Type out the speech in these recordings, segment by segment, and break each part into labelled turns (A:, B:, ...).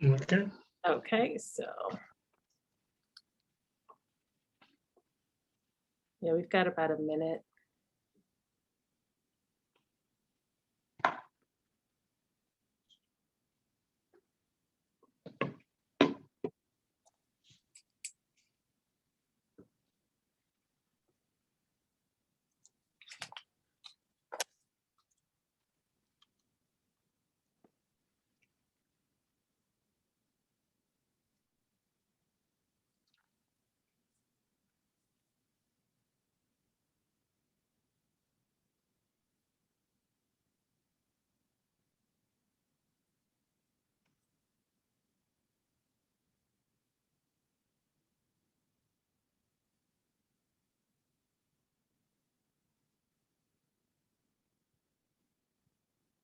A: Okay.
B: Okay, so. Yeah, we've got about a minute.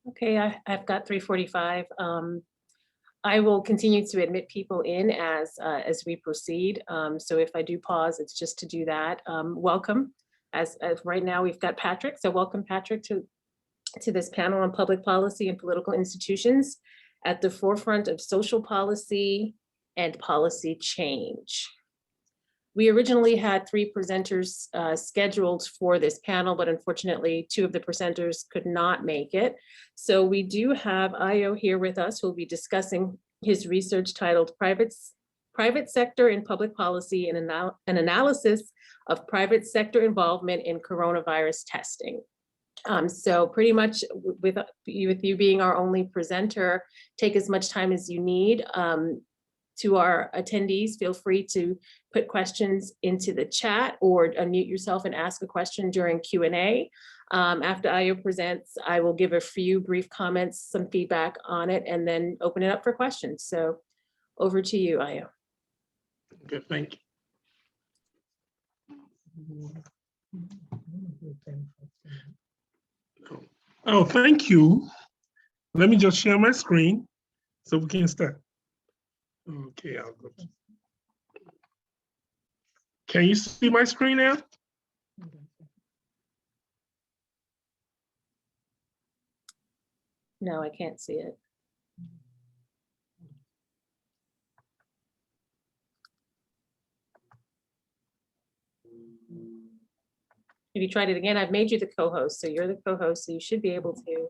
B: Okay, I've got 3:45. I will continue to admit people in as we proceed. So if I do pause, it's just to do that. Welcome. As right now we've got Patrick. So welcome, Patrick, to this panel on public policy and political institutions at the forefront of social policy and policy change. We originally had 3 presenters scheduled for this panel, but unfortunately 2 of the presenters could not make it. So we do have Ayo here with us, who will be discussing his research titled Private Sector in Public Policy and an Analysis of Private Sector Involvement in Coronavirus Testing. So pretty much with you being our only presenter, take as much time as you need. To our attendees, feel free to put questions into the chat or unmute yourself and ask a question during Q&A. After Ayo presents, I will give a few brief comments, some feedback on it, and then open it up for questions. So over to you, Ayo.
A: Okay, thank you. Oh, thank you. Let me just share my screen so we can start. Okay, I'll go. Can you see my screen now?
B: No, I can't see it. If you tried it again, I've made you the co-host, so you're the co-host, so you should be able to.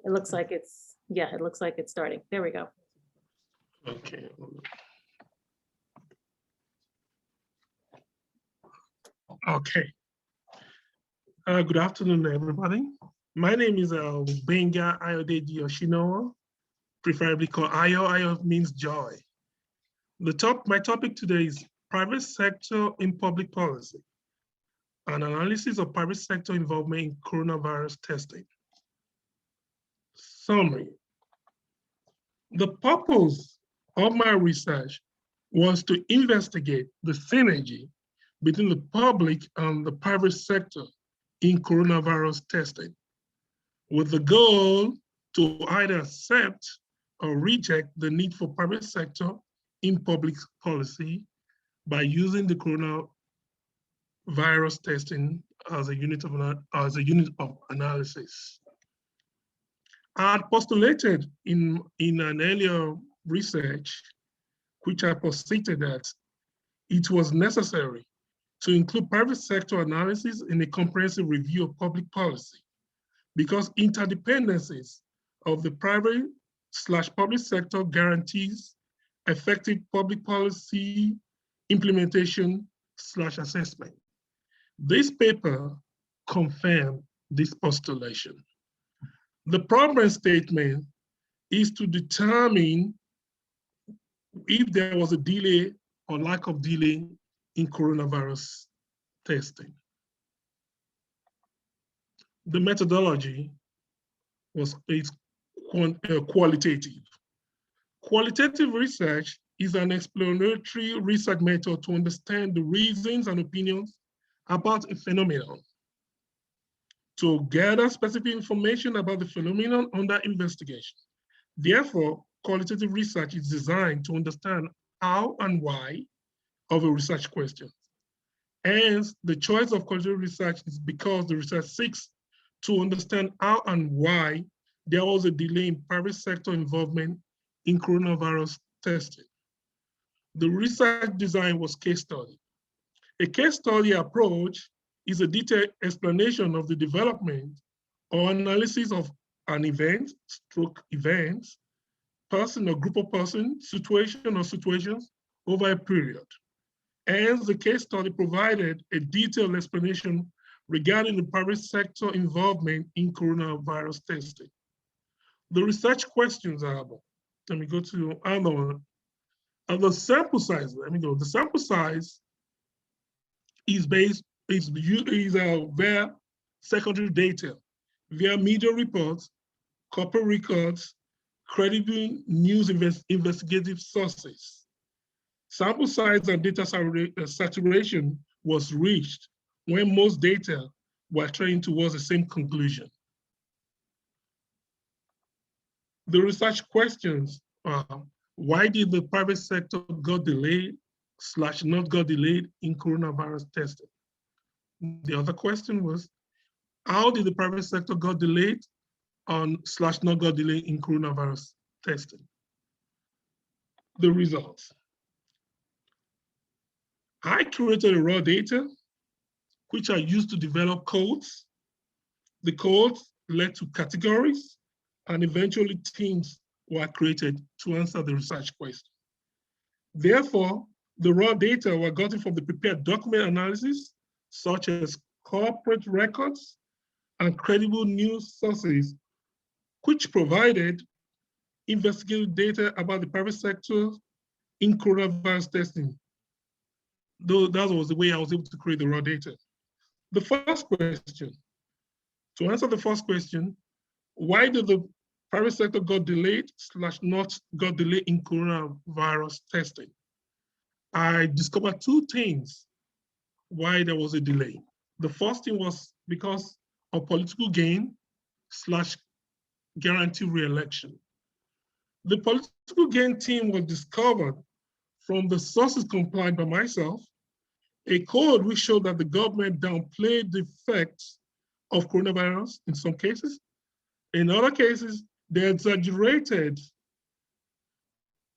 B: It looks like it's, yeah, it looks like it's starting. There we go.
A: Okay. Okay. Good afternoon, everybody. My name is Benga Ayodeji Yoshinowo, preferably called Ayo. Ayo means joy. My topic today is private sector in public policy, an analysis of private sector involvement in coronavirus testing. Summary. The purpose of my research was to investigate the synergy between the public and the private sector in coronavirus testing, with the goal to either accept or reject the need for private sector in public policy by using the coronavirus testing as a unit of analysis. I had postulated in an earlier research, which I posited that it was necessary to include private sector analysis in a comprehensive review of public policy, because interdependencies of the private/public sector guarantees effective public policy implementation/assessment. This paper confirmed this postulation. The problem statement is to determine if there was a delay or lack of delay in coronavirus testing. The methodology is qualitative. Qualitative research is an exploratory research method to understand the reasons and opinions about a phenomenon, to gather specific information about the phenomenon under investigation. Therefore, qualitative research is designed to understand how and why of a research question. Hence, the choice of qualitative research is because the research seeks to understand how and why there was a delay in private sector involvement in coronavirus testing. The research design was case study. A case study approach is a detailed explanation of the development or analysis of an event, stroke events, person or group of persons, situation or situations over a period. Hence, the case study provided a detailed explanation regarding the private sector involvement in coronavirus testing. The research questions are, let me go to another one. The sample size, the sample size is via secondary data, via media reports, corporate records, credible news investigative sources. Sample size and data saturation was reached when most data were trending towards the same conclusion. The research questions are, why did the private sector got delayed / not got delayed in coronavirus testing? The other question was, how did the private sector got delayed on / not got delayed in coronavirus testing? The results. I curated raw data, which are used to develop codes. The codes led to categories, and eventually teams were created to answer the research question. Therefore, the raw data were gotten from the prepared document analysis, such as corporate records and credible news sources, which provided investigative data about the private sector in coronavirus testing. Though that was the way I was able to create the raw data. The first question, to answer the first question, why did the private sector got delayed / not got delayed in coronavirus testing? I discovered two things why there was a delay. The first thing was because of political gain / guarantee re-election. The political gain team was discovered from the sources complied by myself, a code which showed that the government downplayed the effects of coronavirus in some cases. In other cases, they exaggerated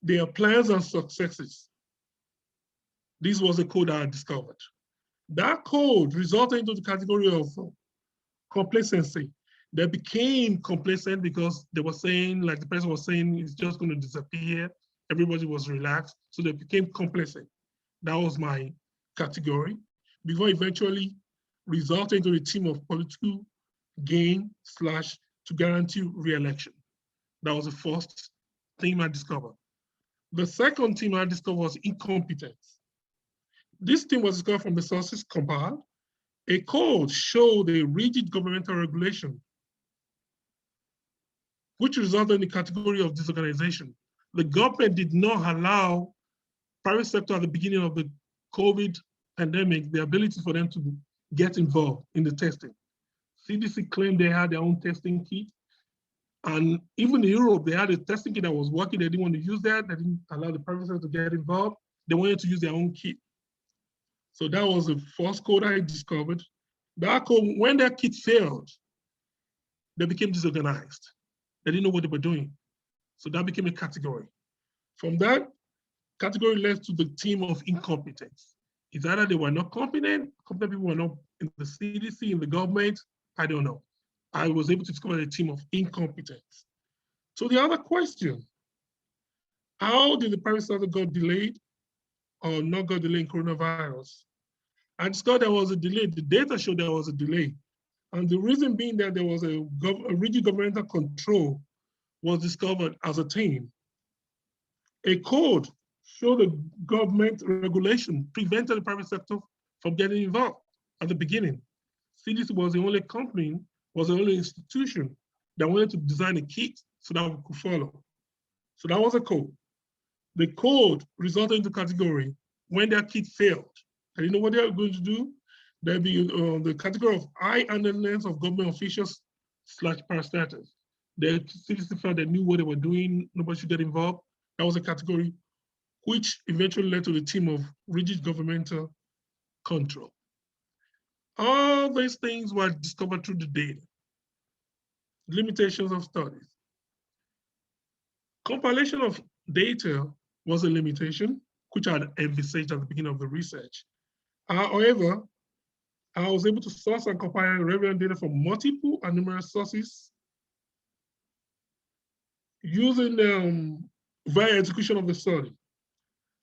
A: their plans and successes. This was a code I discovered. That code resulted into the category of complacency. They became complacent because they were saying, like the person was saying, it's just going to disappear. Everybody was relaxed, so they became complacent. That was my category, before eventually resulting into a team of political gain / to guarantee re-election. That was the first thing I discovered. The second thing I discovered was incompetence. This thing was discovered from the sources compiled. A code showed a rigid governmental regulation, which resulted in the category of disorganization. The government did not allow private sector at the beginning of the COVID pandemic, the ability for them to get involved in the testing. CDC claimed they had their own testing kit. And even in Europe, they had a testing kit that was working. They didn't want to use that. They didn't allow the private sector to get involved. They wanted to use their own kit. So that was the first code I discovered. That code, when that kit failed, they became disorganized. They didn't know what they were doing. So that became a category. From that category led to the team of incompetence. It's either they were not competent people were not in the CDC, in the government, I don't know. I was able to discover a team of incompetence. So the other question, how did the private sector got delayed or not got delayed in coronavirus? I discovered there was a delay. The data showed there was a delay. And the reason being that there was a rigid governmental control was discovered as a team. A code showed the government regulation prevented the private sector from getting involved at the beginning. CDC was the only company, was the only institution that wanted to design a kit so that we could follow. So that was a code. The code resulted in the category when their kit failed. And you know what they are going to do? There'll be the category of high handedness of government officials / parastatals. The CDC felt they knew what they were doing, nobody should get involved. That was a category which eventually led to the team of rigid governmental control. All these things were discovered through the data. limitations of studies. Compilation of data was a limitation, which I had envisaged at the beginning of the research. However, I was able to source and compile relevant data from multiple and numerous sources using via execution of the study.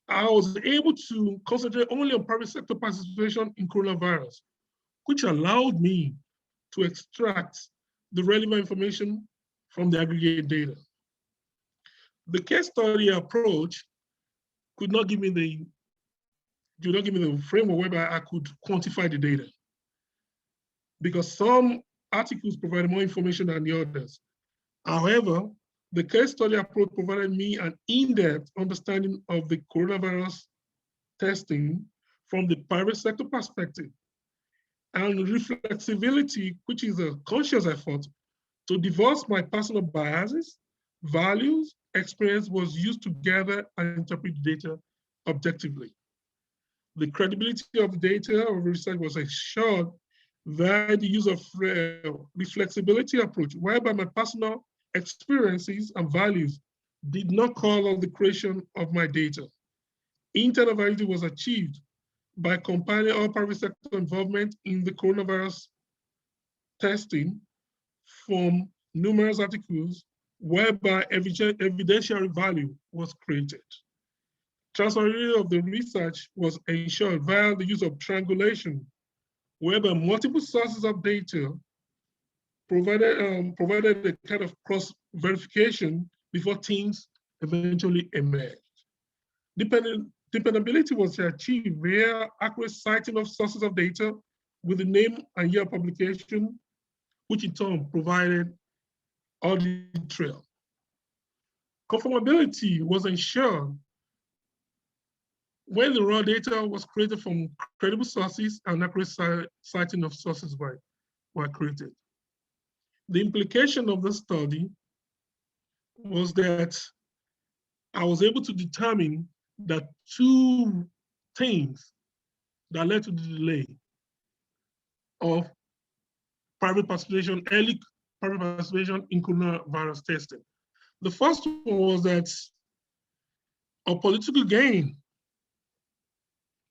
A: I was able to concentrate only on private sector participation in coronavirus, which allowed me to extract the relevant information from the aggregate data. The case study approach could not give me the framework whereby I could quantify the data, because some articles provided more information than the others. However, the case study approach provided me an in-depth understanding of the coronavirus testing from the private sector perspective, and reflexibility, which is a conscious effort to divorce my personal biases, values, experience, was used to gather and interpret data objectively. The credibility of the data of research was ensured via the use of the flexibility approach, whereby my personal experiences and values did not call out the creation of my data. Internal validity was achieved by compiling all private sector involvement in the coronavirus testing from numerous articles, whereby evidentiary value was created. Transferability of the research was ensured via the use of triangulation, whereby multiple sources of data provided a kind of cross-verification before teams eventually emerged. Dependability was achieved via accurate citing of sources of data with the name and year of publication, which in turn provided audit trail. Conformability was ensured when the raw data was created from credible sources and accurate citing of sources were created. The implication of the study was that I was able to determine that two things that led to the delay of private participation, early private participation in coronavirus testing. The first one was that a political gain.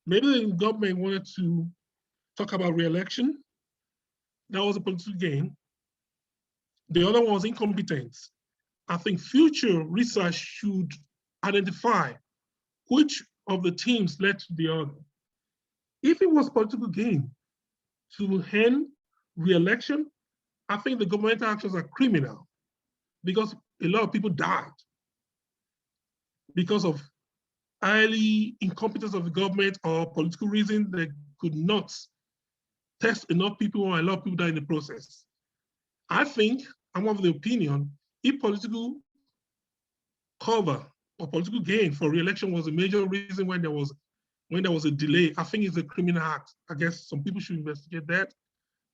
A: Maybe the government wanted to talk about re-election. That was a political gain. The other one was incompetence. I think future research should identify which of the teams led to the other. If it was political gain to end re-election, I think the governmental actions are criminal, because a lot of people died because of early incompetence of the government or political reason. They could not test enough people, or a lot of people died in the process. I think I'm of the opinion, if political cover or political gain for re-election was a major reason when there was a delay, I think it's a criminal act. I guess some people should investigate that.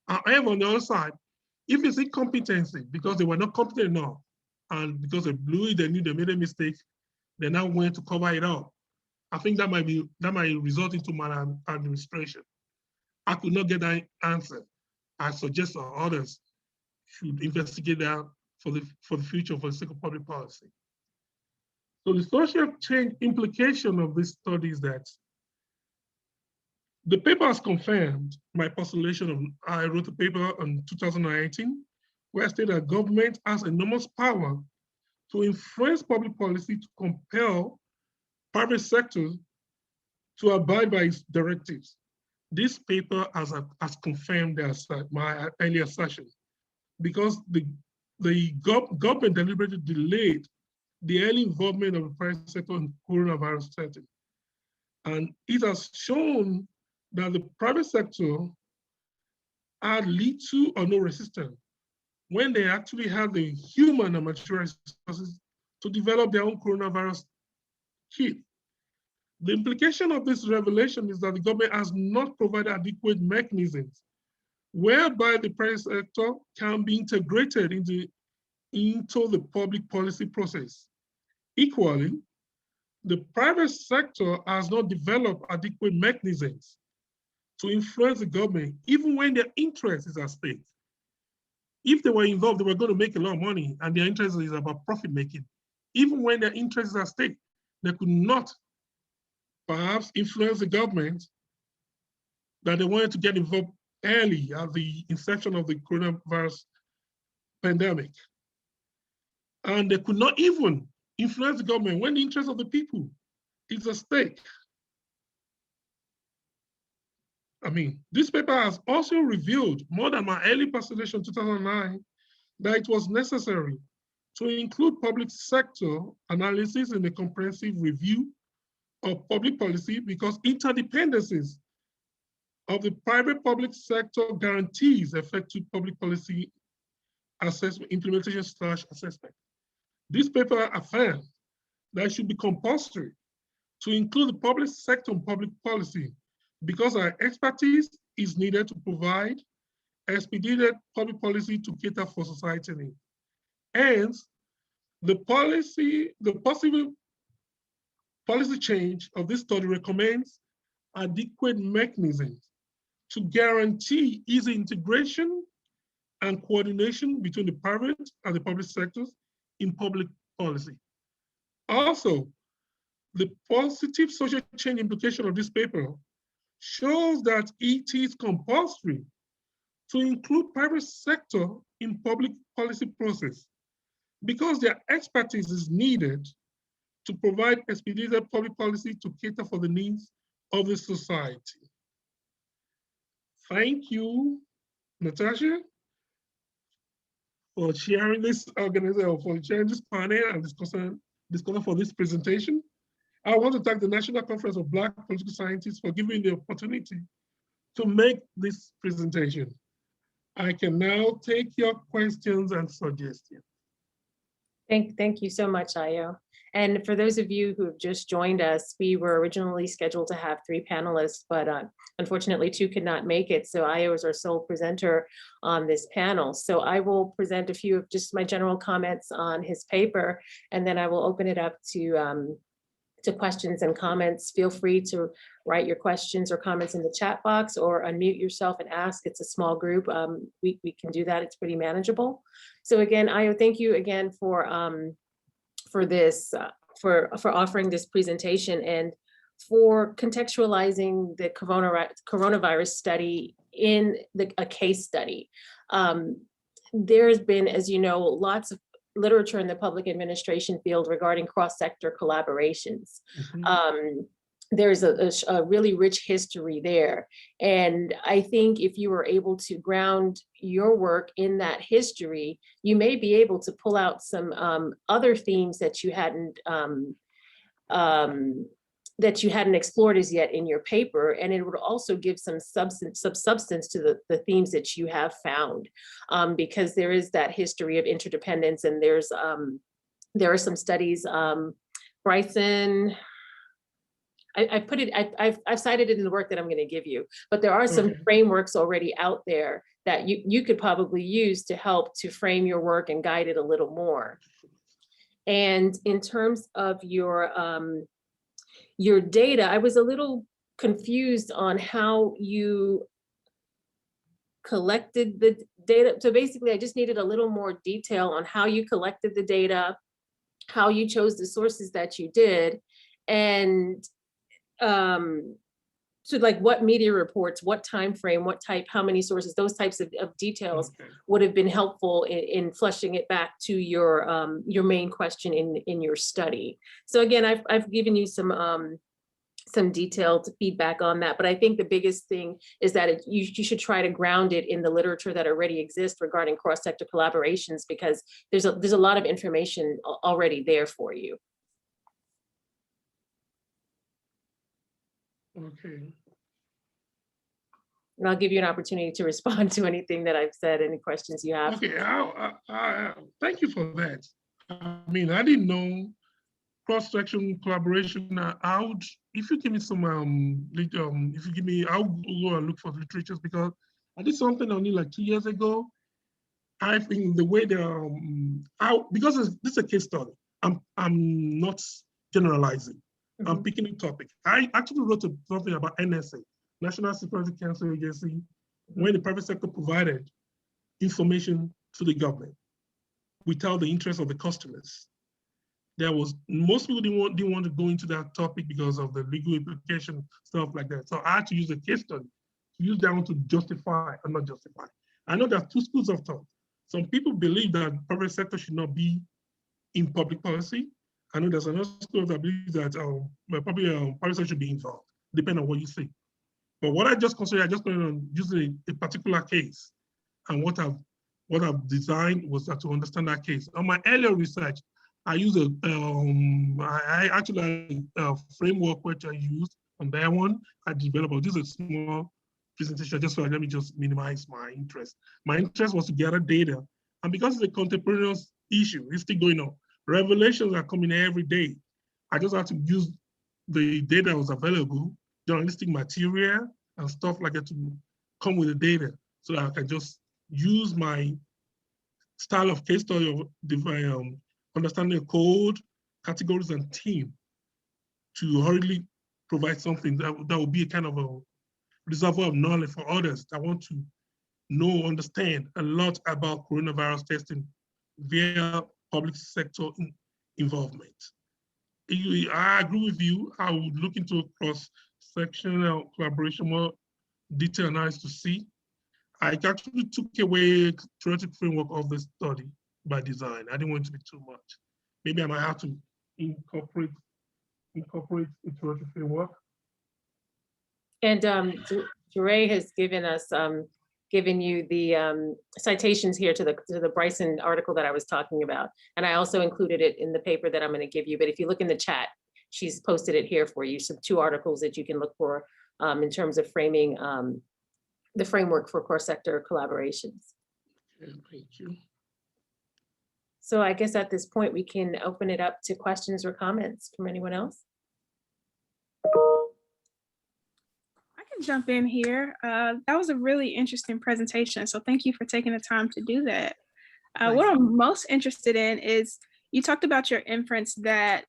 A: However, on the other side, if it's incompetency because they were not competent enough, and because they blew it, they knew they made a mistake, they now went to cover it up, I think that might result into maladministration. I could not get that answer. I suggest others should investigate that for the future, for the sake of public policy. So the social change implication of this study is that the paper has confirmed my postulation. I wrote a paper in 2019 where I stated that government has enormous power to influence public policy to compel private sectors to abide by its directives. This paper has confirmed my earlier assertion, because the government deliberately delayed the early involvement of the private sector in coronavirus setting. And it has shown that the private sector had little or no resistance when they actually had the human and material resources to develop their own coronavirus kit. The implication of this revelation is that the government has not provided adequate mechanisms whereby the private sector can be integrated into the public policy process. Equally, the private sector has not developed adequate mechanisms to influence the government, even when their interest is at stake. if they were involved, they were going to make a lot of money, and their interest is about profit making. Even when their interests are at stake, they could not perhaps influence the government that they wanted to get involved early at the inception of the coronavirus pandemic. And they could not even influence the government when the interest of the people is at stake. I mean, this paper has also revealed more than my early presentation in 2009 that it was necessary to include public sector analysis in the comprehensive review of public policy because interdependencies of the private public sector guarantees effective public policy assessment, implementation/assessment. This paper affirms that it should be compulsory to include the public sector in public policy because our expertise is needed to provide expedited public policy to cater for society needs. Hence, the possible policy change of this study recommends adequate mechanisms to guarantee easy integration and coordination between the private and the public sectors in public policy. Also, the positive social change implication of this paper shows that it is compulsory to include private sector in public policy process because their expertise is needed to provide expedited public policy to cater for the needs of the society. Thank you, Natasha, for sharing this for sharing this panel and discussion for this presentation. I want to thank the National Conference of Black Political Scientists for giving me the opportunity to make this presentation. I can now take your questions and suggestions.
B: Thank you so much, Ayo. And for those of you who have just joined us, we were originally scheduled to have 3 panelists, but unfortunately 2 could not make it. So Ayo is our sole presenter on this panel. So I will present a few of just my general comments on his paper, and then I will open it up to questions and comments. Feel free to write your questions or comments in the chat box or unmute yourself and ask. It's a small group. We can do that. It's pretty manageable. So again, Ayo, thank you again for offering this presentation and for contextualizing the coronavirus study in a case study. There's been, as you know, lots of literature in the public administration field regarding cross-sector collaborations. Mm-hmm. There's a really rich history there. And I think if you were able to ground your work in that history, you may be able to pull out some other themes that you hadn't explored as yet in your paper, and it would also give some substance to the themes that you have found, because there is that history of interdependence, and there are some studies. Bryson, I've cited it in the work that I'm going to give you, but there are some frameworks already out there that you could probably use to help to frame your work and guide it a little more. And in terms of your data, I was a little confused on how you collected the data. So basically, I just needed a little more detail on how you collected the data, how you chose the sources that you did, and so like what media reports, what time frame, what type, how many sources, those types of details would have been helpful in fleshing it back to your main question in your study. So again, I've given you some detailed feedback on that, but I think the biggest thing is that you should try to ground it in the literature that already exists regarding cross-sector collaborations, because there's a lot of information already there for you.
A: Okay.
B: And I'll give you an opportunity to respond to anything that I've said, any questions you have.
A: Okay, thank you for that. I mean, I didn't know cross-section collaboration. If you give me some, I'll go and look for literatures, because I did something only like 2 years ago. I think the way because this is a case study, I'm not generalizing. I'm picking a topic. I actually wrote something about NSA, National Security Council Agency, when the private sector provided information to the government without the interest of the customers. Most people didn't want to go into that topic because of the legal implication, stuff like that. So I had to use a case study, to use that one to justify or not justify. I know there are two schools of thought. Some people believe that private sector should not be in public policy. I know there's another school that believes that private sector should be involved, depending on what you say. But what I just considered, I just considered on using a particular case, and what I've designed was to understand that case. On my earlier research, I use I actually a framework which I used on that one. I developed this is a small presentation just so let me just minimize my interest. My interest was to gather data, and because it's a contemporaneous issue, it's still going on. Revelations are coming every day. I just had to use the data that was available, journalistic material and stuff like that to come with the data, so that I can just use my style of case study of understanding the code, categories, and theme to hurriedly provide something that will be a kind of a reservoir of knowledge for others that want to know, understand a lot about coronavirus testing via public sector involvement. I agree with you. I would look into cross-sectional collaboration, more detailed analysis to see. I actually took away theoretical framework of the study by design. I didn't want it to be too much. Maybe I might have to incorporate a theoretical framework.
B: And Jure has given us, given you the citations here to the Bryson article that I was talking about. And I also included it in the paper that I'm going to give you. But if you look in the chat, she's posted it here for you. So 2 articles that you can look for in terms of framing the framework for cross-sector collaborations.
A: Okay, thank you.
B: So I guess at this point, we can open it up to questions or comments from anyone else.
C: I can jump in here. That was a really interesting presentation. So thank you for taking the time to do that. What I'm most interested in is you talked about your inference that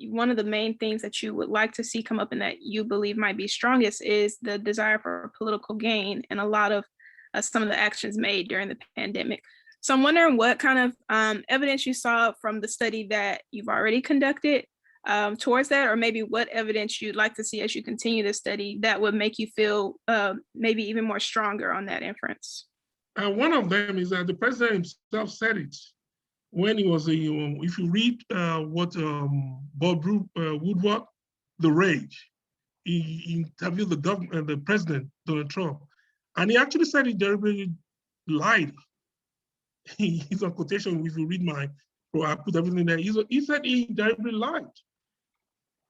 C: one of the main things that you would like to see come up and that you believe might be strongest is the desire for political gain and a lot of some of the actions made during the pandemic. So I'm wondering what kind of evidence you saw from the study that you've already conducted towards that, or maybe what evidence you'd like to see as you continue to study that would make you feel maybe even more stronger on that inference.
A: One of them is that the president himself said it when he was, if you read what Bob Woodward, The Rage, he interviewed the president, Donald Trump, and he actually said he deliberately lied. He's on quotation, if you read I put everything there. He said he deliberately lied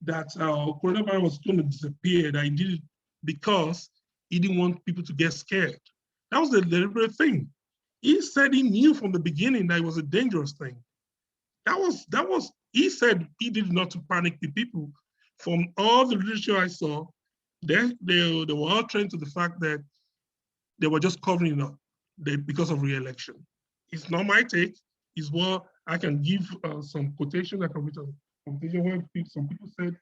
A: that coronavirus was going to disappear, that he did it because he didn't want people to get scared. That was the deliberate thing. He said he knew from the beginning that it was a dangerous thing. He said he did not to panic the people. From all the literature I saw, they were all trained to the fact that they were just covering up because of re-election. It's not my take. It's what I can give some quotation. I can read a quotation where some people said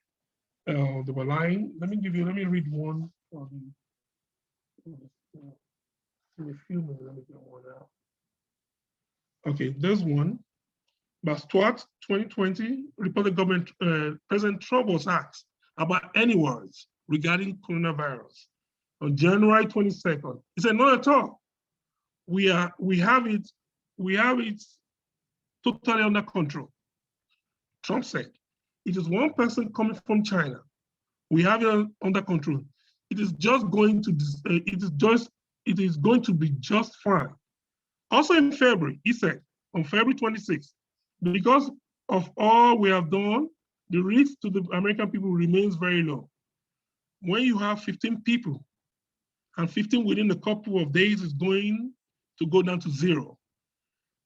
A: they were lying. Let me read one for in a few minutes. Let me get one out. Okay, there's one. By Stuart, 2020, reported government President Trump was asked about any words regarding coronavirus on January 22nd. He said, not at all. We have it totally under control. Trump said, it is one person coming from China. We have it under control. It is going to be just fine. Also in February, he said, on February 26th, because of all we have done, the risk to the American people remains very low. When you have 15 people, and 15 within a couple of days is going to go down to 0.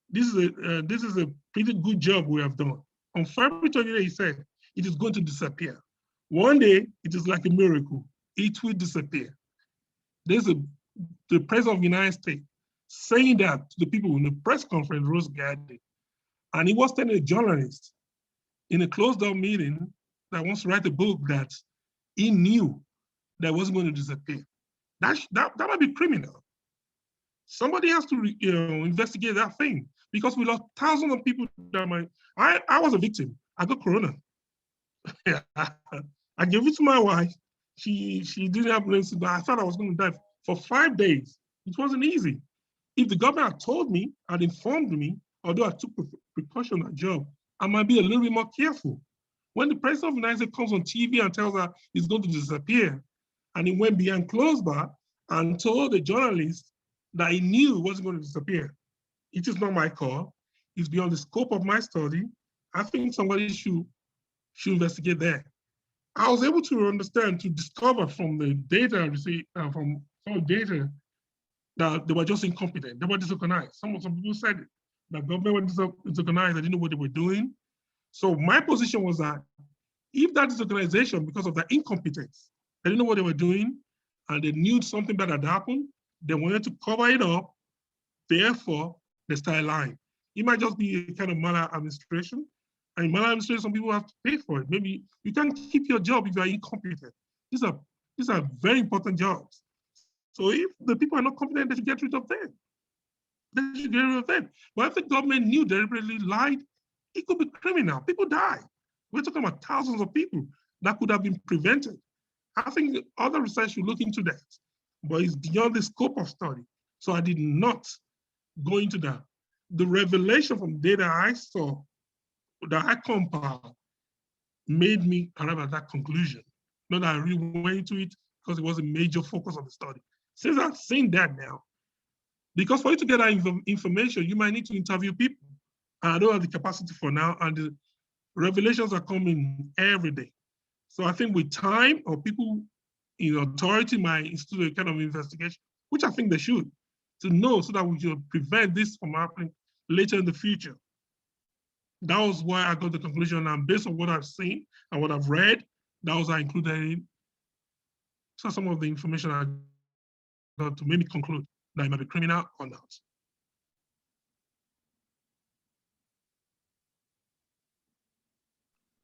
A: This is a pretty good job we have done. On February 28th, he said, it is going to disappear. One day, it is like a miracle. It will disappear. There's the president of the United States saying that to the people in the press conference, Rose Garden. And he was telling a journalist in a closed-door meeting that wants to write a book that he knew that wasn't going to disappear. That might be criminal. Somebody has to investigate that thing, because we lost thousands of people that I was a victim. I got corona. I gave it to my wife. She didn't have brain, but I thought I was going to die for 5 days. It wasn't easy. If the government had told me, had informed me, although I took precaution at job, I might be a little bit more careful. When the president of the United States comes on TV and tells her he's going to disappear, and he went behind closed bar and told the journalist that he knew he wasn't going to disappear. It is not my call. It's beyond the scope of my study. I think somebody should investigate that. I was able to understand, to discover from the data I received, from some data, that they were just incompetent. They were disorganized. Some people said it. The government was disorganized. They didn't know what they were doing. So my position was that if that disorganization, because of their incompetence, they didn't know what they were doing, and they knew something bad had happened, they wanted to cover it up. Therefore, they started lying. It might just be a kind of maladministration. And maladministration, some people have to pay for it. Maybe you can't keep your job if you are incompetent. These are very important jobs. So if the people are not competent, they should get rid of them. They should get rid of them. But if the government knew, deliberately lied, it could be criminal. People die. We're talking about thousands of people that could have been prevented. I think other research should look into that, but it's beyond the scope of study. So I did not go into that. The revelation from data I saw, that I compiled, made me arrive at that conclusion. Not that I really went into it because it was a major focus of the study. Since I've seen that now, because for you to get that information, you might need to interview people. I don't have the capacity for now, and the revelations are coming every day. So I think with time, or people in authority might institute a kind of investigation, which I think they should, to know, so that we should prevent this from happening later in the future. That was why I got the conclusion, and based on what I've seen and what I've read, that was I included in some of the information I got to maybe conclude that it might be criminal or not.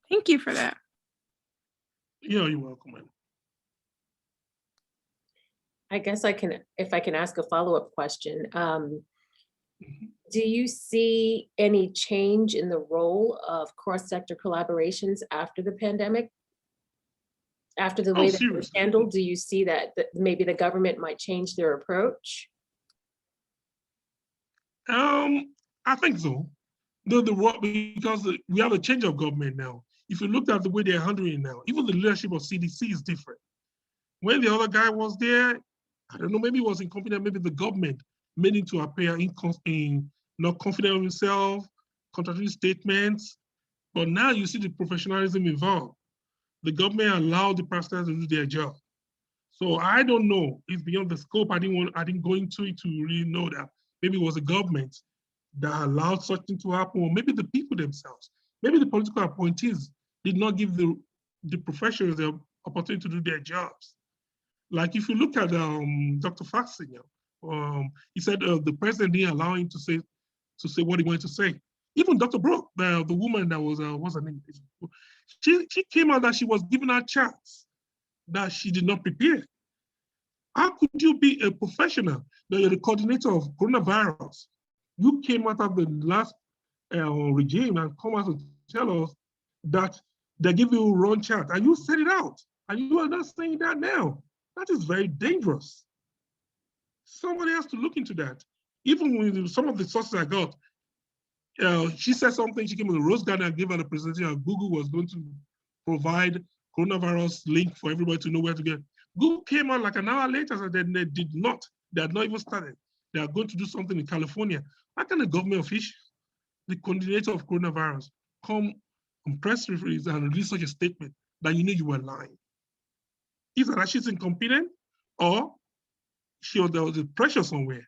C: Thank you for that.
A: Yeah, you're welcome, man.
B: I guess if I can ask a follow-up question. Do you see any change in the role of cross-sector collaborations after the pandemic? After the way that it was handled, do you see that maybe the government might change their approach?
A: I think so. Because we have a change of government now. If you look at the way they're handling it now, even the leadership of CDC is different. When the other guy was there, I don't know, maybe he was incompetent, maybe the government made him to appear not confident of himself, contradictory statements. But now you see the professionalism involved. The government allowed the pastors to do their job. So I don't know. It's beyond the scope. I didn't go into it to really know that. Maybe it was the government that allowed such thing to happen, or maybe the people themselves. Maybe the political appointees did not give the professionals the opportunity to do their jobs. Like if you look at Dr. Fauci, he said the president didn't allow him to say what he wanted to say. Even Dr. Brooke, the woman that was, what's her name? She came out that she was giving out charts that she did not prepare. How could you be a professional, that you're the coordinator of coronavirus? You came out of the last regime and come out and tell us that they give you wrong chart, and you set it out, and you are not saying that now. That is very dangerous. Somebody has to look into that. Even with some of the sources I got, she said something, she came with a Rose Garden and gave her the presentation, and Google was going to provide coronavirus link for everybody to know where to get. Google came out like an hour later and then they did not. They had not even started. They are going to do something in California. How can a government official, the coordinator of coronavirus, come on press release and release such a statement that you know you were lying? Either that she's incompetent or there was a pressure somewhere.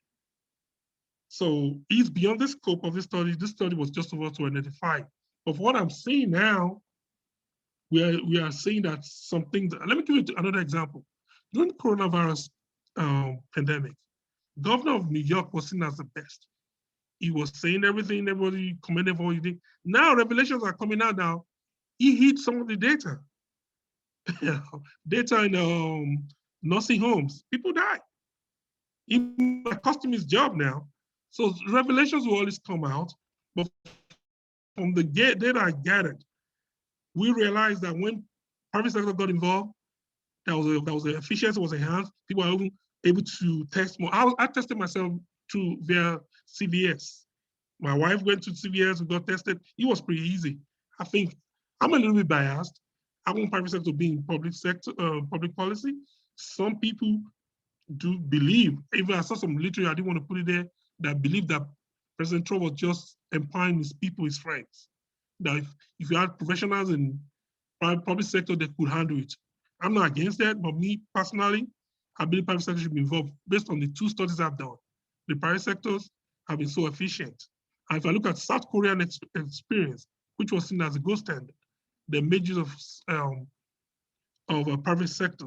A: So it's beyond the scope of this study. This study was just about to identify. But what I'm seeing now, we are seeing that some things, let me give you another example. During the coronavirus pandemic, Governor of New York was seen as the best. He was saying everything, everybody commended for what he did. Now revelations are coming out now. He hid some of the data. Data in nursing homes, people die. It might cost him his job now. So revelations will always come out. But from the data I gathered, we realized that when private sector got involved, that was the efficiency was enhanced. People are even able to test more. I tested myself via CVS. My wife went to CVS, we got tested. It was pretty easy. I think I'm a little bit biased. I want private sector to be in public sector, public policy. Some people do believe, even I saw some literature, I didn't want to put it there, that believe that President Trump was just empowering his people, his friends. That if you had professionals in public sector, they could handle it. I'm not against that, but me personally, I believe private sector should be involved based on the 2 studies I've done. The private sectors have been so efficient. And if I look at South Korean experience, which was seen as a gold standard, the made use of a private sector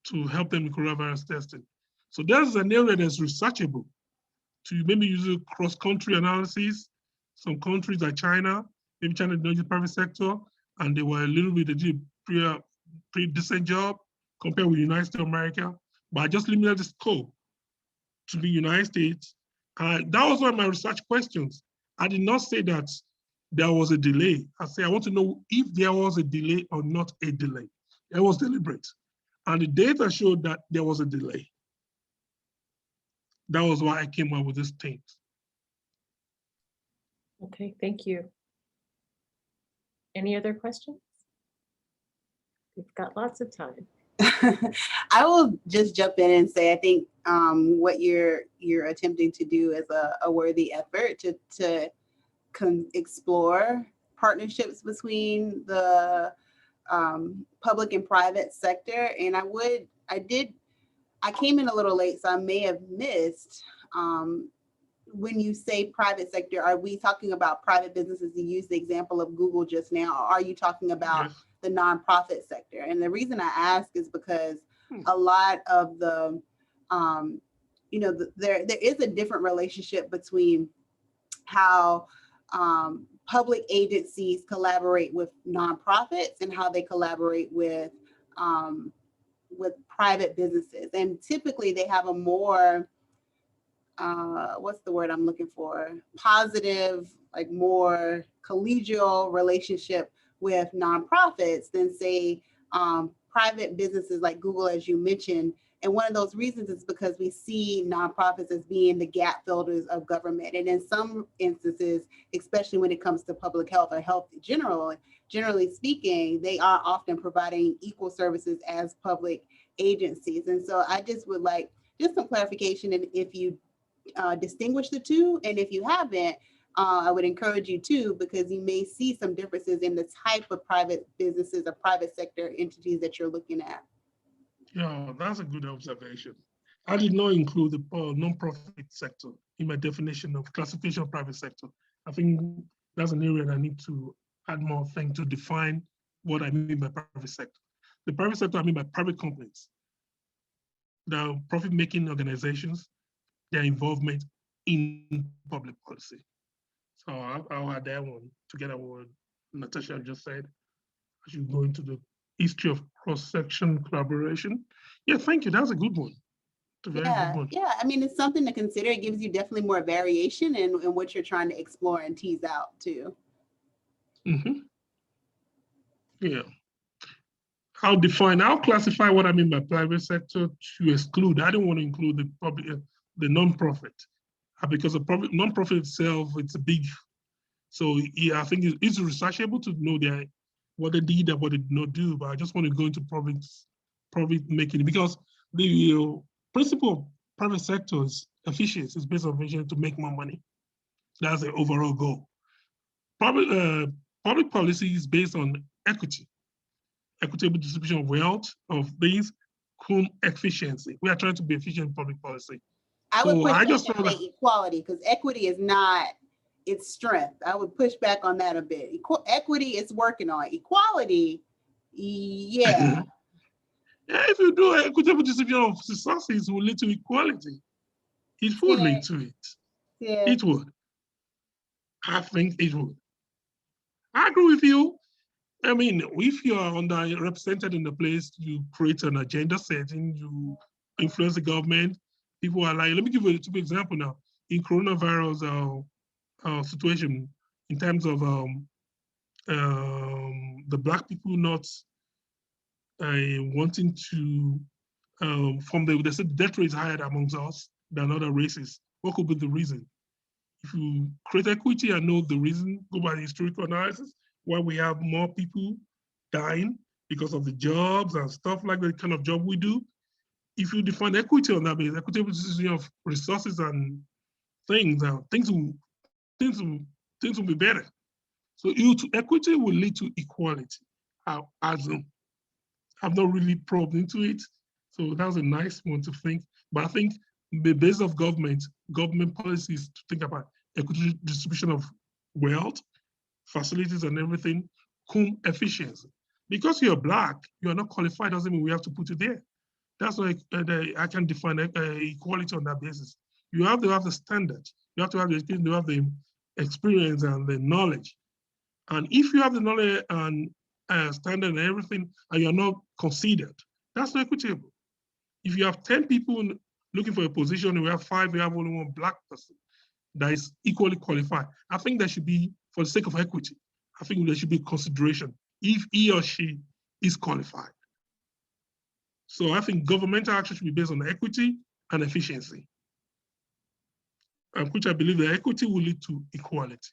A: to help them in coronavirus testing. So there's an area that's researchable to maybe use a cross-country analysis. Some countries like China, maybe China did not use private sector, and they were a little bit, they did a pretty decent job compared with the United States of America, but I just limited the scope to the United States. That was one of my research questions. I did not say that there was a delay. I say I want to know if there was a delay or not a delay. It was deliberate. And the data showed that there was a delay. That was why I came up with this thing.
B: Okay, thank you. Any other questions? We've got lots of time.
D: I will just jump in and say, I think what you're attempting to do is a worthy effort to explore partnerships between the public and private sector. And I came in a little late, so I may have missed when you say private sector, are we talking about private businesses? You use the example of Google just now, or are you talking about the nonprofit sector? And the reason I ask is because a lot of the, there is a different relationship between how public agencies collaborate with nonprofits and how they collaborate with private businesses. And typically they have a more, what's the word I'm looking for? Positive, like more collegial relationship with nonprofits than say private businesses like Google, as you mentioned. And one of those reasons is because we see nonprofits as being the gap fillers of government. And in some instances, especially when it comes to public health or health generally speaking, they are often providing equal services as public agencies. And so I just would like just some clarification, and if you distinguish the two, and if you haven't, I would encourage you to, because you may see some differences in the type of private businesses or private sector entities that you're looking at.
A: Yeah, that's a good observation. I did not include the nonprofit sector in my definition of classification of private sector. I think that's an area that I need to add more thing to define what I mean by private sector. The private sector, I mean by private companies, the profit-making organizations, their involvement in public policy. So I'll add that one together with what Natasha just said. I should go into the history of cross-section collaboration. Yeah, thank you. That's a good one. It's a very good one.
D: Yeah. I mean, it's something to consider. It gives you definitely more variation in what you're trying to explore and tease out too.
A: Mm-hmm. Yeah. I'll classify what I mean by private sector to exclude. I don't want to include the public, the non-profit, because the non-profit itself, it's a big. So yeah, I think it's researchable to know what they did and what they did not do. But I just want to go into profit making, because the principle of private sector is efficiency. It's based on efficiency to make more money. That's the overall goal. Public policy is based on equity. Equitable distribution of wealth, of things, efficiency. We are trying to be efficient in public policy.
D: I would push back and say equality, because equity is not its strength. I would push back on that a bit. Equity is working on. Equality, yeah.
A: Yeah, if you do equitable distribution of resources, it will lead to equality. It would lead to it.
D: Yeah.
A: It would. I think it would. I agree with you. I mean, if you are underrepresented in the place, you create an agenda setting, you influence the government, People are like, let me give you a typical example now. In coronavirus situation, in terms of the Black people not wanting to, they said the death rate is higher amongst us than other races. What could be the reason? If you create equity and know the reason, go by the historical analysis, why we have more people dying because of the jobs and stuff like the kind of job we do. If you define equity on that basis, equitable distribution of resources and things will be better. So equity will lead to equality. I've not really probed into it, so that was a nice one to think. But I think the base of government policies to think about equitable distribution of wealth, facilities and everything, efficiency. Because you're Black, you are not qualified, doesn't mean we have to put you there. That's why I can define equality on that basis. You have to have the standard. You have to have the education, you have the experience and the knowledge. And if you have the knowledge and standard and everything, and you're not considered, that's not equitable. If you have 10 people looking for a position, and we have 5, we have only 1 Black person that is equally qualified, I think there should be, for the sake of equity, I think there should be consideration if he or she is qualified. So I think governmental action should be based on equity and efficiency, which I believe that equity will lead to equality.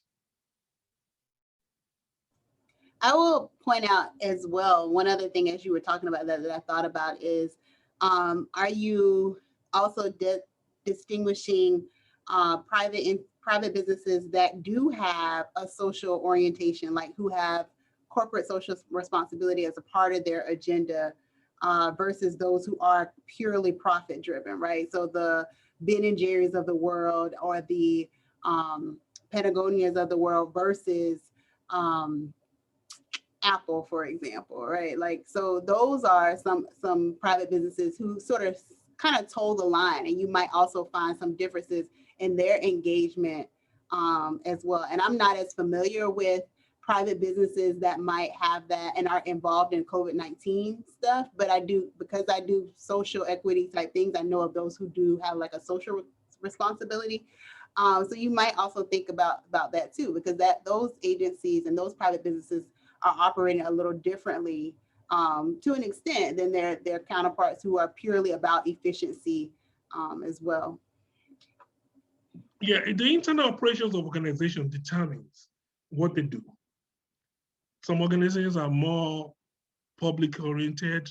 D: I will point out as well, one other thing as you were talking about that I thought about is, are you also distinguishing private businesses that do have a social orientation, like who have corporate social responsibility as a part of their agenda, versus those who are purely profit driven, right? So the Ben and Jerry's of the world, or the Patagonias of the world versus Apple, for example, right? Like, so those are some private businesses who sort of kind of toe the line, and you might also find some differences in their engagement as well. And I'm not as familiar with private businesses that might have that and are involved in COVID-19 stuff, but I do, because I do social equity type things, I know of those who do have like a social responsibility. So you might also think about that too, because those agencies and those private businesses are operating a little differently to an extent than their counterparts who are purely about efficiency as well.
A: Yeah, the internal operations of organization determines what they do. Some organizations are more public oriented.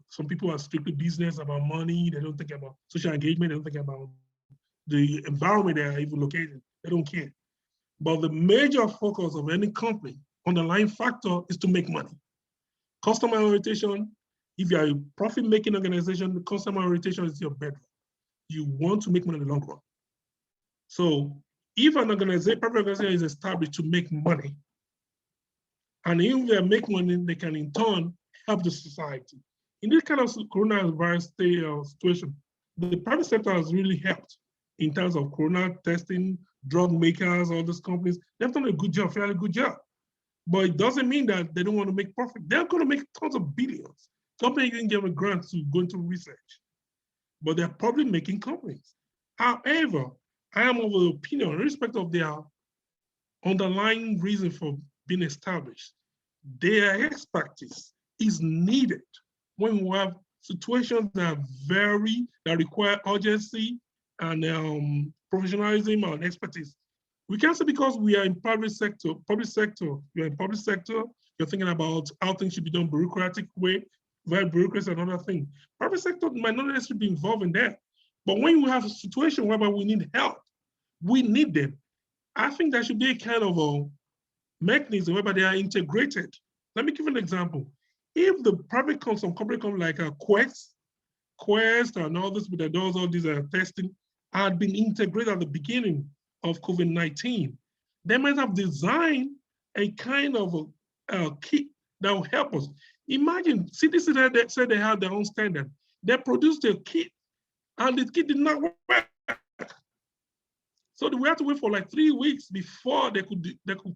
A: Some people are strictly business, about money. They don't think about social engagement. They don't think about the environment they are even located. They don't care. But the major focus of any company, underlying factor, is to make money. Customer orientation, if you are a profit-making organization, the customer orientation is your bedrock. You want to make money in the long run. So if an organization, private organization is established to make money, and if they make money, they can in turn help the society. In this kind of coronavirus situation, the private sector has really helped in terms of corona testing, drug makers, all those companies. They've done a good job, fairly good job. But it doesn't mean that they don't want to make profit. They're going to make tons of billions. Companies didn't give a grant to go into research, but they're probably making companies. However, I am of the opinion, in respect of their underlying reason for being established, their expertise is needed when we have situations that require urgency and professionalism and expertise. We can't say because we are in public sector, you're in public sector, you're thinking about how things should be done bureaucratic way, very bureaucracy and another thing. Private sector might not necessarily be involved in that. But when you have a situation whereby we need help, we need them. I think there should be a kind of a mechanism whereby they are integrated. Let me give an example. If the private some corporate company like Quest and all this, that does all these testing, had been integrated at the beginning of COVID-19, they might have designed a kind of a kit that will help us. Imagine CDC that said they had their own standard. They produced a kit and the kit did not work. So we had to wait for like 3 weeks before they could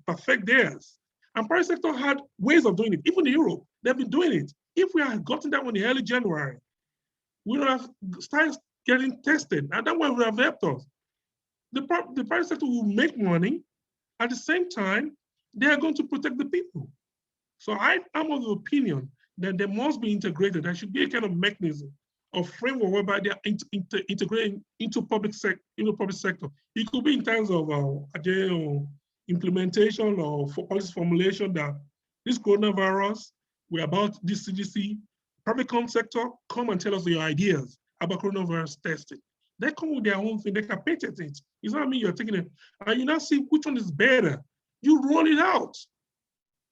A: perfect theirs. And private sector had ways of doing it. Even in Europe, they've been doing it. If we had gotten that one in early January, we would have started getting tested. And that will have helped us. The private sector will make money. At the same time, they are going to protect the people. So I'm of the opinion that there must be integrated. There should be a kind of mechanism or framework whereby they are integrating into public sector. It could be in terms of implementation or for policy formulation that this coronavirus, we're about this CDC, private sector, come and tell us your ideas about coronavirus testing. They come with their own thing, they can patent it. It's not me, you're taking it, and you now see which one is better. You roll it out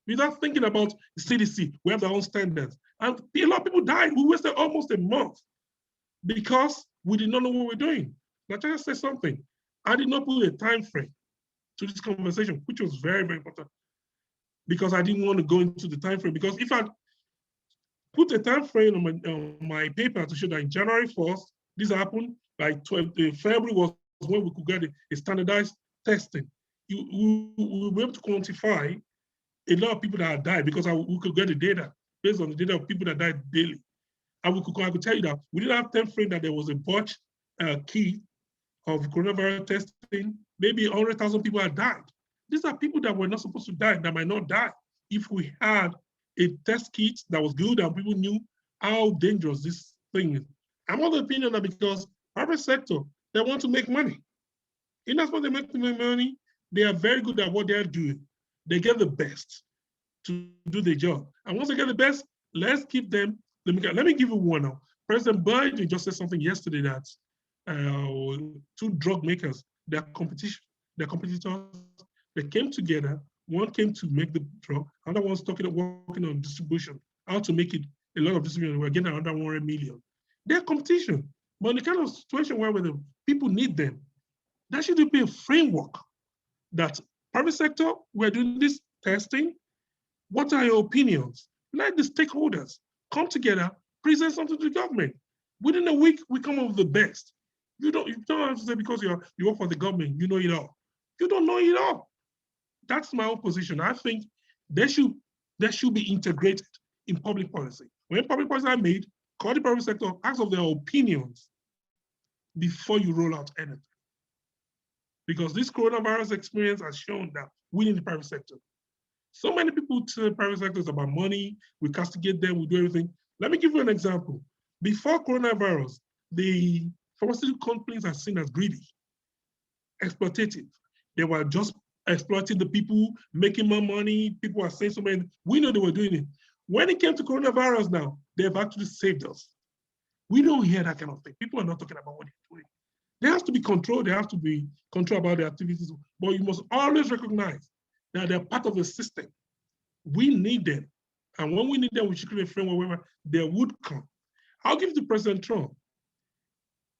A: without thinking about the CDC. We have their own standards. And a lot of people died. We wasted almost a month because we did not know what we were doing. Now, just say something. I did not put a time frame to this conversation, which was very, very important, because I didn't want to go into the time frame. Because if I put a time frame on my paper to show that in January 1st, this happened, by February was when we could get a standardized testing. We will be able to quantify a lot of people that have died because we could get the data based on the data of people that died daily. And I could tell you that we didn't have time frame that there was a batch key of coronavirus testing. Maybe 100,000 people had died. These are people that were not supposed to die, that might not die if we had a test kit that was good and people knew how dangerous this thing is. I'm of the opinion that because private sector, they want to make money. And that's what they make money. They are very good at what they're doing. They get the best to do the job. And once they get the best, let's keep them. Let me give you one now. President Biden just said something yesterday that two drug makers, their competitors, they came together. One came to make the drug, another one's working on distribution, how to make it a lot of distribution. We're getting another 100 million. They're competition. But in the kind of situation where the people need them, there should be a framework that private sector, we're doing this testing. What are your opinions? Let the stakeholders come together, present something to the government. Within a week, we come up with the best. You don't have to say because you work for the government, you know it all. You don't know it all. That's my own position. I think they should be integrated in public policy. When public policy are made, call the private sector, ask of their opinions before you roll out anything. Because this coronavirus experience has shown that we need the private sector. So many people tell the private sector is about money, we castigate them, we do everything. Let me give you an example. Before coronavirus, the pharmaceutical companies are seen as greedy, exploitative. They were just exploiting the people, making more money. People are saying so many, we know they were doing it. When it came to coronavirus now, they've actually saved us. We don't hear that kind of thing. People are not talking about what they're doing. There has to be control. There has to be control about their activities. But you must always recognize that they're part of the system. We need them. And when we need them, we should create a framework where they would come. I'll give it to President Trump.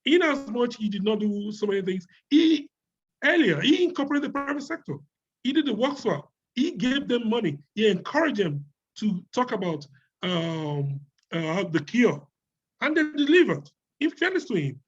A: In as much he did not do so many things, he incorporated the private sector. He did the work swap. He gave them money. He encouraged them to talk about the cure. And they delivered. In fairness to him,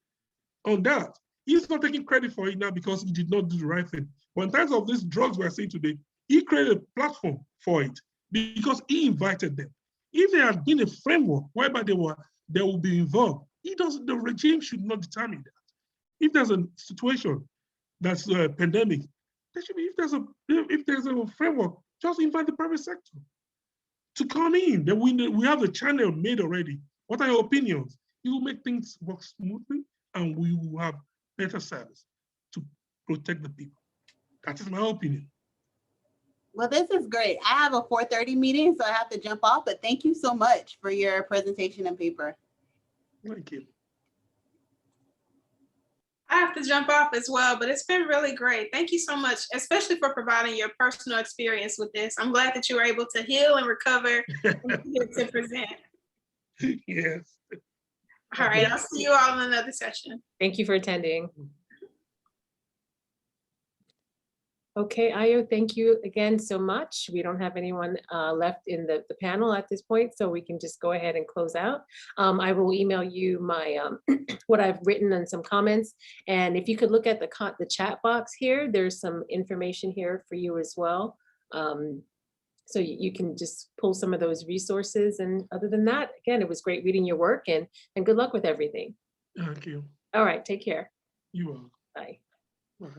A: on that, he's not taking credit for it now because he did not do the right thing. But in terms of these drugs we're seeing today, he created a platform for it because he invited them. If there had been a framework whereby they will be involved, the regime should not determine that. If there's a situation that's a pandemic, there should be, if there's a framework, just invite the private sector to come in. Then we have the channel made already. What are your opinions? You will make things work smoothly and we will have better service to protect the people. That is my opinion.
D: Well, this is great. I have a 4:30 meeting, so I have to jump off, but thank you so much for your presentation and paper.
A: Thank you.
C: I have to jump off as well, but it's been really great. Thank you so much, especially for providing your personal experience with this. I'm glad that you were able to heal and recover and be here to present.
A: Yes.
C: All right, I'll see you all in another session.
B: Thank you for attending. Okay, Ayo, thank you again so much. We don't have anyone left in the panel at this point, so we can just go ahead and close out. I will email you my what I've written and some comments. And if you could look at the chat box here, there's some information here for you as well. So you can just pull some of those resources. And other than that, again, it was great reading your work and good luck with everything.
A: Thank you.
B: All right, take care.
A: You are.
B: Bye.
A: Bye.